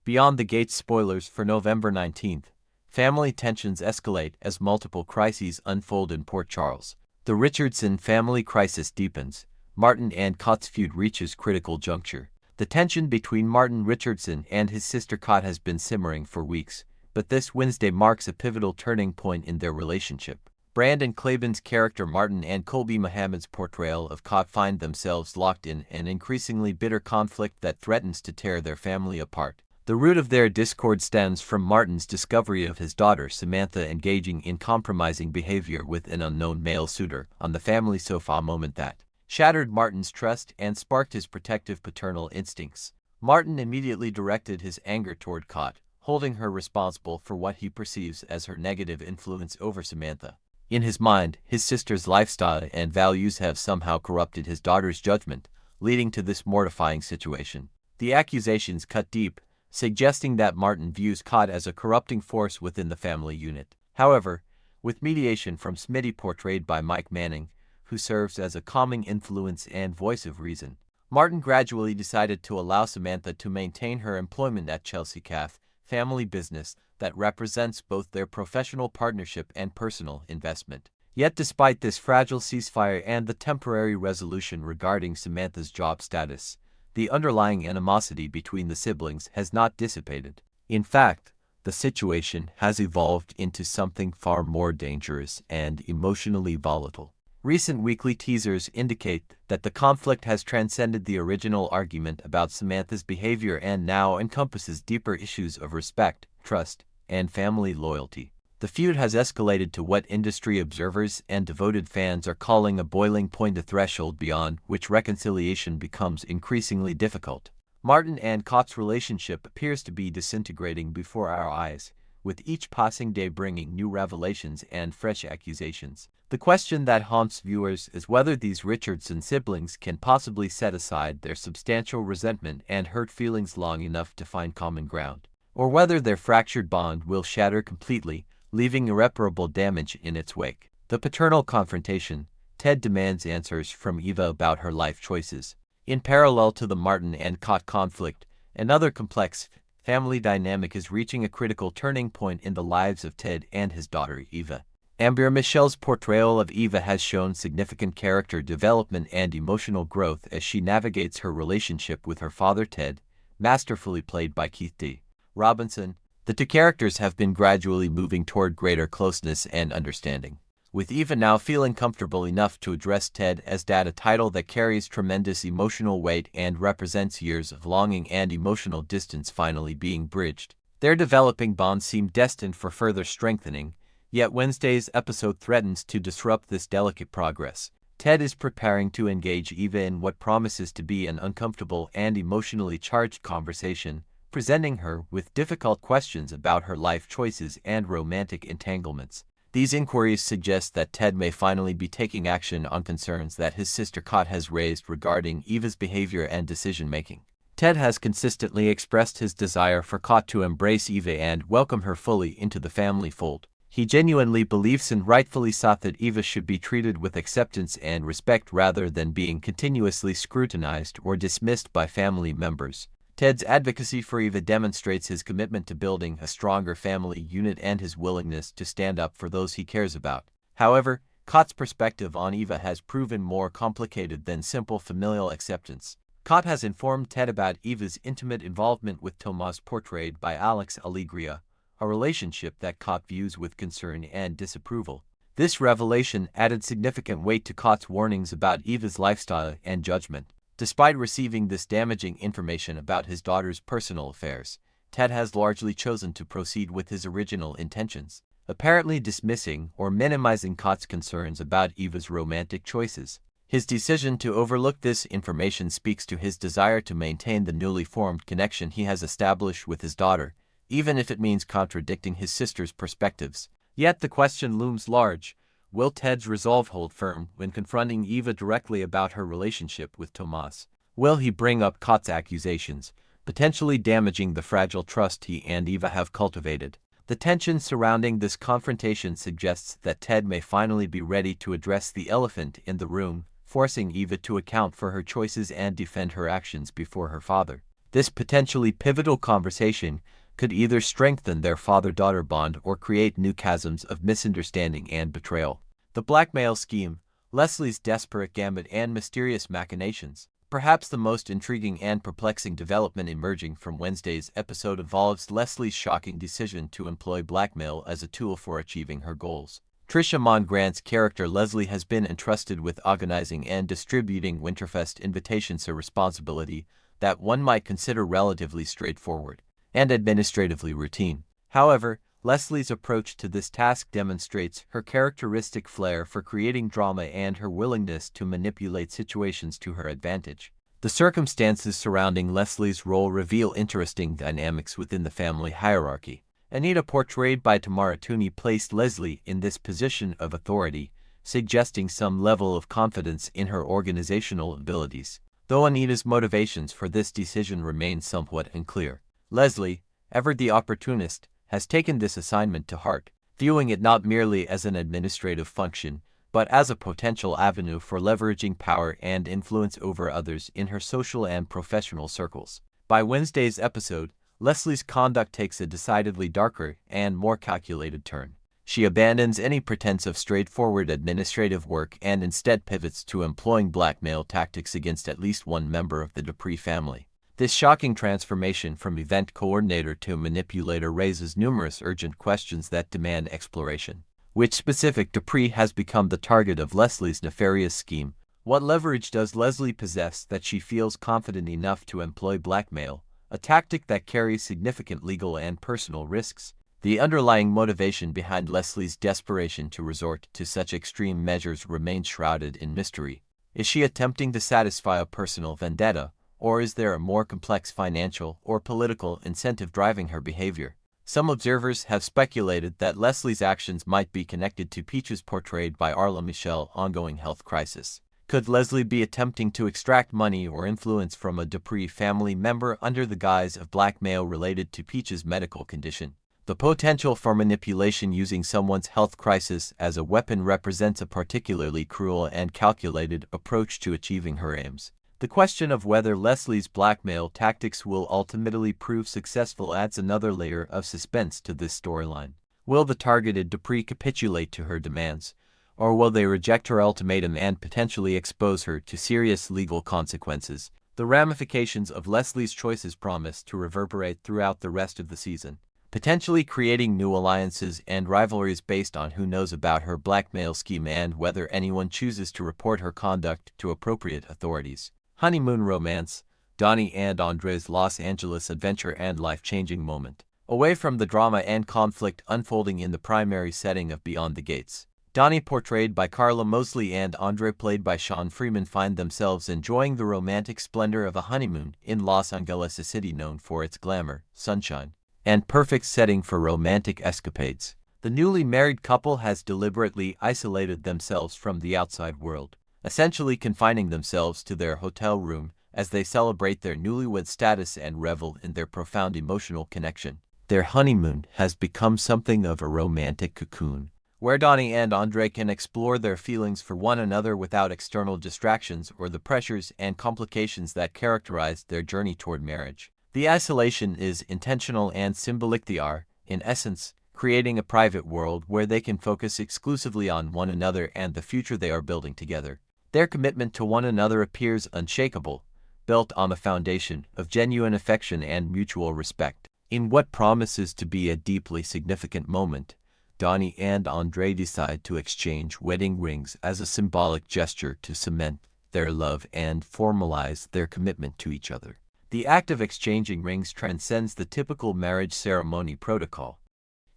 Beyond the Gates spoilers for November 19th, family tensions escalate as multiple crises unfold in Port Charles. The Richardson family crisis deepens. Martin and Cott's feud reaches critical juncture. The tension between Martin Richardson and his sister Cott has been simmering for weeks, but this Wednesday marks a pivotal turning point in their relationship. Brandon Claiborne's character Martin and Colby Muhammad's portrayal of Cott find themselves locked in an increasingly bitter conflict that threatens to tear their family apart. The root of their discord stems from Martin's discovery of his daughter Samantha engaging in compromising behavior with an unknown male suitor on the family sofa, moment that shattered Martin's trust and sparked his protective paternal instincts. Martin immediately directed his anger toward Cott, holding her responsible for what he perceives as her negative influence over Samantha. In his mind, his sister's lifestyle and values have somehow corrupted his daughter's judgment, leading to this mortifying situation. The accusations cut deep, suggesting that Martin views Cott as a corrupting force within the family unit. However, with mediation from Smitty portrayed by Mike Manning, who serves as a calming influence and voice of reason, Martin gradually decided to allow Samantha to maintain her employment at Chelsea Cafe, family business that represents both their professional partnership and personal investment. Yet despite this fragile ceasefire and the temporary resolution regarding Samantha's job status, the underlying animosity between the siblings has not dissipated. In fact, the situation has evolved into something far more dangerous and emotionally volatile. Recent weekly teasers indicate that the conflict has transcended the original argument about Samantha's behavior and now encompasses deeper issues of respect, trust, and family loyalty. The feud has escalated to what industry observers and devoted fans are calling a boiling point, a threshold beyond which reconciliation becomes increasingly difficult. Martin and Cott's relationship appears to be disintegrating before our eyes, with each passing day bringing new revelations and fresh accusations. The question that haunts viewers is whether these Richardson siblings can possibly set aside their substantial resentment and hurt feelings long enough to find common ground, or whether their fractured bond will shatter completely, leaving irreparable damage in its wake. The paternal confrontation. Ted demands answers from Eva about her life choices. In parallel to the Martin and Cott conflict, another complex family dynamic is reaching a critical turning point in the lives of Ted and his daughter Eva. Ambira Michelle's portrayal of Eva has shown significant character development and emotional growth as she navigates her relationship with her father Ted, masterfully played by Keith D. Robinson. The two characters have been gradually moving toward greater closeness and understanding, with Eva now feeling comfortable enough to address Ted as Dad, a title that carries tremendous emotional weight and represents years of longing and emotional distance finally being bridged. Their developing bond seemed destined for further strengthening, yet Wednesday's episode threatens to disrupt this delicate progress. Ted is preparing to engage Eva in what promises to be an uncomfortable and emotionally charged conversation, presenting her with difficult questions about her life choices and romantic entanglements. These inquiries suggest that Ted may finally be taking action on concerns that his sister Cott has raised regarding Eva's behavior and decision-making. Ted has consistently expressed his desire for Cott to embrace Eva and welcome her fully into the family fold. He genuinely believes and rightfully sought that Eva should be treated with acceptance and respect rather than being continuously scrutinized or dismissed by family members. Ted's advocacy for Eva demonstrates his commitment to building a stronger family unit and his willingness to stand up for those he cares about. However, Cott's perspective on Eva has proven more complicated than simple familial acceptance. Cott has informed Ted about Eva's intimate involvement with Tomas, portrayed by Alex Alegria, a relationship that Cott views with concern and disapproval. This revelation added significant weight to Cott's warnings about Eva's lifestyle and judgment. Despite receiving this damaging information about his daughter's personal affairs, Ted has largely chosen to proceed with his original intentions, apparently dismissing or minimizing Cott's concerns about Eva's romantic choices. His decision to overlook this information speaks to his desire to maintain the newly formed connection he has established with his daughter, even if it means contradicting his sister's perspectives. Yet the question looms large. Will Ted's resolve hold firm when confronting Eva directly about her relationship with Tomas? Will he bring up Cott's accusations, potentially damaging the fragile trust he and Eva have cultivated? The tension surrounding this confrontation suggests that Ted may finally be ready to address the elephant in the room, forcing Eva to account for her choices and defend her actions before her father. This potentially pivotal conversation could either strengthen their father-daughter bond or create new chasms of misunderstanding and betrayal. The blackmail scheme, Leslie's desperate gambit and mysterious machinations. Perhaps the most intriguing and perplexing development emerging from Wednesday's episode involves Leslie's shocking decision to employ blackmail as a tool for achieving her goals. Trisha Mongrant's character Leslie has been entrusted with organizing and distributing Winterfest invitations, a responsibility that one might consider relatively straightforward and administratively routine. However, Leslie's approach to this task demonstrates her characteristic flair for creating drama and her willingness to manipulate situations to her advantage. The circumstances surrounding Leslie's role reveal interesting dynamics within the family hierarchy. Anita, portrayed by Tamara Tooney, placed Leslie in this position of authority, suggesting some level of confidence in her organizational abilities. Though Anita's motivations for this decision remain somewhat unclear, Leslie, ever the opportunist, has taken this assignment to heart, viewing it not merely as an administrative function, but as a potential avenue for leveraging power and influence over others in her social and professional circles. By Wednesday's episode, Leslie's conduct takes a decidedly darker and more calculated turn. She abandons any pretense of straightforward administrative work and instead pivots to employing blackmail tactics against at least one member of the Dupree family. This shocking transformation from event coordinator to manipulator raises numerous urgent questions that demand exploration. Which specific Dupree has become the target of Leslie's nefarious scheme? What leverage does Leslie possess that she feels confident enough to employ blackmail, a tactic that carries significant legal and personal risks? The underlying motivation behind Leslie's desperation to resort to such extreme measures remains shrouded in mystery. Is she attempting to satisfy a personal vendetta, or is there a more complex financial or political incentive driving her behavior? Some observers have speculated that Leslie's actions might be connected to Peaches, portrayed by Arla Michelle, ongoing health crisis. Could Leslie be attempting to extract money or influence from a Dupree family member under the guise of blackmail related to Peaches' medical condition? The potential for manipulation using someone's health crisis as a weapon represents a particularly cruel and calculated approach to achieving her aims. The question of whether Leslie's blackmail tactics will ultimately prove successful adds another layer of suspense to this storyline. Will the targeted Dupree capitulate to her demands, or will they reject her ultimatum and potentially expose her to serious legal consequences? The ramifications of Leslie's choices promise to reverberate throughout the rest of the season, potentially creating new alliances and rivalries based on who knows about her blackmail scheme and whether anyone chooses to report her conduct to appropriate authorities. Honeymoon romance, Donnie and Andre's Los Angeles adventure and life-changing moment. Away from the drama and conflict unfolding in the primary setting of Beyond the Gates, Donnie, portrayed by Carla Mosley, and Andre, played by Sean Freeman, find themselves enjoying the romantic splendor of a honeymoon in Los Angeles, a city known for its glamour, sunshine, and perfect setting for romantic escapades. The newly married couple has deliberately isolated themselves from the outside world, essentially confining themselves to their hotel room as they celebrate their newlywed status and revel in their profound emotional connection. Their honeymoon has become something of a romantic cocoon, where Donnie and Andre can explore their feelings for one another without external distractions or the pressures and complications that characterize their journey toward marriage. The isolation is intentional and symbolic. They are, in essence, creating a private world where they can focus exclusively on one another and the future they are building together. Their commitment to one another appears unshakable, built on a foundation of genuine affection and mutual respect. In what promises to be a deeply significant moment, Donnie and Andre decide to exchange wedding rings as a symbolic gesture to cement their love and formalize their commitment to each other. The act of exchanging rings transcends the typical marriage ceremony protocol.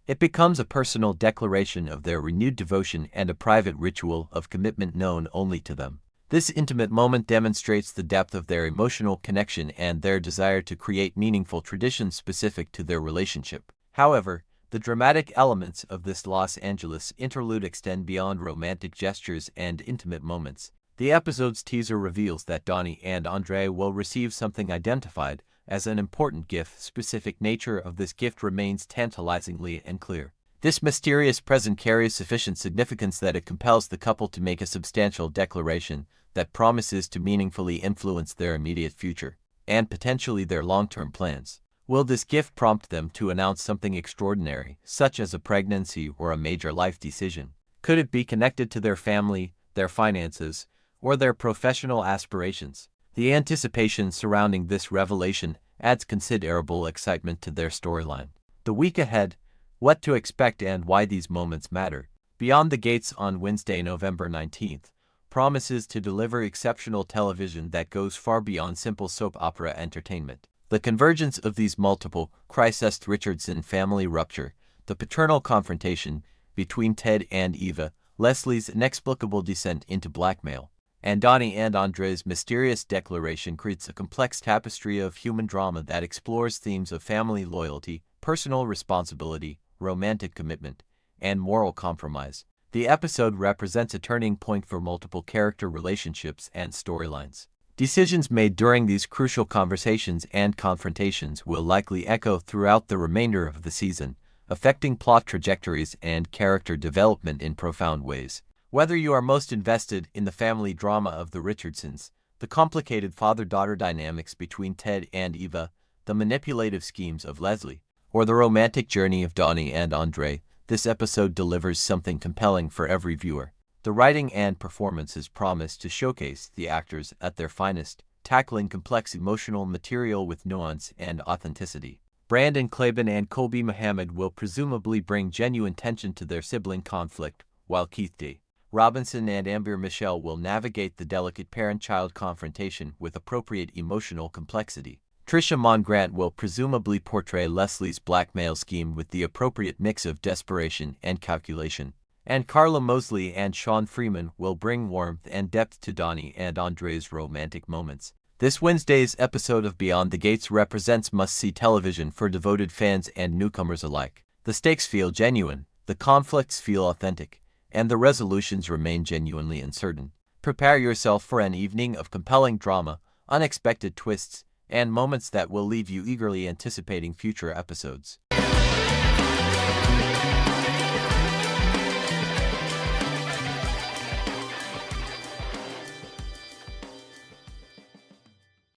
It becomes a personal declaration of their renewed devotion and a private ritual of commitment known only to them. This intimate moment demonstrates the depth of their emotional connection and their desire to create meaningful traditions specific to their relationship. However, the dramatic elements of this Los Angeles interlude extend beyond romantic gestures and intimate moments. The episode's teaser reveals that Donnie and Andre will receive something identified as an important gift. Specific nature of this gift remains tantalizingly unclear. This mysterious present carries sufficient significance that it compels the couple to make a substantial declaration that promises to meaningfully influence their immediate future. and potentially their long-term plans. Will this gift prompt them to announce something extraordinary, such as a pregnancy or a major life decision? Could it be connected to their family, their finances, or their professional aspirations? The anticipation surrounding this revelation adds considerable excitement to their storyline. The week ahead, what to expect and why these moments matter. Beyond the Gates on Wednesday, November 19th, promises to deliver exceptional television that goes far beyond simple soap opera entertainment. The convergence of these multiple crises, Richardson family rupture, the paternal confrontation between Ted and Eva, Leslie's inexplicable descent into blackmail, and Donnie and Andre's mysterious declaration creates a complex tapestry of human drama that explores themes of family loyalty, personal responsibility, romantic commitment, and moral compromise. The episode represents a turning point for multiple character relationships and storylines. Decisions made during these crucial conversations and confrontations will likely echo throughout the remainder of the season, affecting plot trajectories and character development in profound ways. Whether you are most invested in the family drama of the Richardsons, the complicated father-daughter dynamics between Ted and Eva, the manipulative schemes of Leslie, or the romantic journey of Donnie and Andre, this episode delivers something compelling for every viewer. The writing and performances promise to showcase the actors at their finest, tackling complex emotional material with nuance and authenticity. Brandon Klaban and Colby Mohammed will presumably bring genuine tension to their sibling conflict, while Keith D. Robinson and Amber Michelle will navigate the delicate parent-child confrontation with appropriate emotional complexity. Trisha Mon Grant will presumably portray Leslie's blackmail scheme with the appropriate mix of desperation and calculation. And Carla Mosley and Sean Freeman will bring warmth and depth to Donnie and Andre's romantic moments. This Wednesday's episode of Beyond the Gates represents must-see television for devoted fans and newcomers alike. The stakes feel genuine, the conflicts feel authentic, and the resolutions remain genuinely uncertain. Prepare yourself for an evening of compelling drama, unexpected twists, and moments that will leave you eagerly anticipating future episodes.